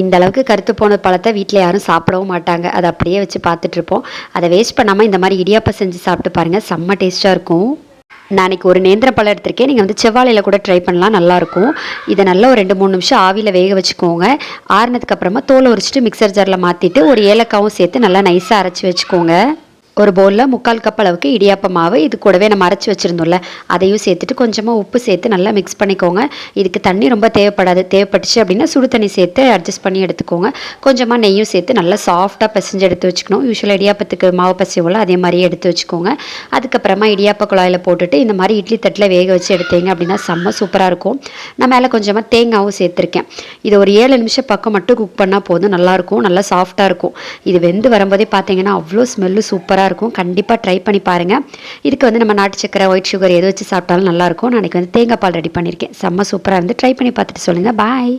இந்த அளவுக்கு கருத்து போன பழத்தை வீட்டில் யாரும் சாப்பிடவும் மாட்டாங்க. அதை அப்படியே வச்சு பார்த்துட்ருப்போம். அதை வேஸ்ட் பண்ணாமல் இந்த மாதிரி இடியாப்பம் செஞ்சு சாப்பிட்டு பாருங்கள், செம்ம டேஸ்ட்டாக இருக்கும். நான் அன்றைக்கி ஒரு நேந்திர பழம் எடுத்திருக்கேன். நீங்கள் வந்து செவ்வாழையில் கூட ட்ரை பண்ணலாம், நல்லாயிருக்கும். இதை நல்லா ஒரு 2-3 நிமிஷம் ஆவியில் வேக வச்சுக்கோங்க. ஆறுனதுக்கப்புறமா தோலை உரிச்சிட்டு மிக்சர் ஜாரில் மாற்றிட்டு ஒரு ஏலக்காவும் சேர்த்து நல்லா நைஸாக அரைச்சி வச்சுக்கோங்க. ஒரு பவுலில் 3/4 கப் அளவுக்கு இடியாப்ப மாவு, இது கூடவே நம்ம அரைச்சி வச்சுருந்தோம்ல அதையும் சேர்த்துட்டு கொஞ்சமாக உப்பு சேர்த்து நல்லா மிக்ஸ் பண்ணிக்கோங்க. இதுக்கு தண்ணி ரொம்ப தேவைப்படாது. தேவைப்பட்டுச்சு அப்படின்னா சுடு தண்ணி சேர்த்து அட்ஜஸ்ட் பண்ணி எடுத்துக்கோங்க. கொஞ்சமாக நெய்யும் சேர்த்து நல்லா சாஃப்டாக பிசைஞ்சு எடுத்து வச்சுக்கணும். யூஸ்வலாக இடியாப்பத்துக்கு மாவு பசைவோல அதே மாதிரியே எடுத்து வச்சுக்கோங்க. அதுக்கப்புறமா இடியாப்ப குழாயில் போட்டுட்டு இந்த மாதிரி இட்லி தட்டில் வேக வச்சு எடுத்தீங்க அப்படின்னா செம்ம சூப்பராக இருக்கும். நான் மேலே கொஞ்சமாக தேங்காவும் சேர்த்துருக்கேன். இது ஒரு 7 நிமிஷம் பக்கம் மட்டும் குக் பண்ணால் போதும், நல்லாயிருக்கும், நல்லா சாஃப்டாக இருக்கும். இது வெந்து வரும்போதே பார்த்தீங்கன்னா அவ்வளோ ஸ்மெல்லு சூப்பராக இருக்கும். கண்டிப்பாக ட்ரை பண்ணி பாருங்கள். இதுக்கு வந்து நம்ம நாட்டு சக்கரை, ஒயிட் சுகர் எது வச்சு சாப்பிட்டாலும் நல்லாயிருக்கும். நான் இன்றைக்கி வந்து தேங்காய் பால் ரெடி பண்ணியிருக்கேன். செம்ம சூப்பராக இருந்து ட்ரை பண்ணி பார்த்துட்டு சொல்லுங்கள். பாய்.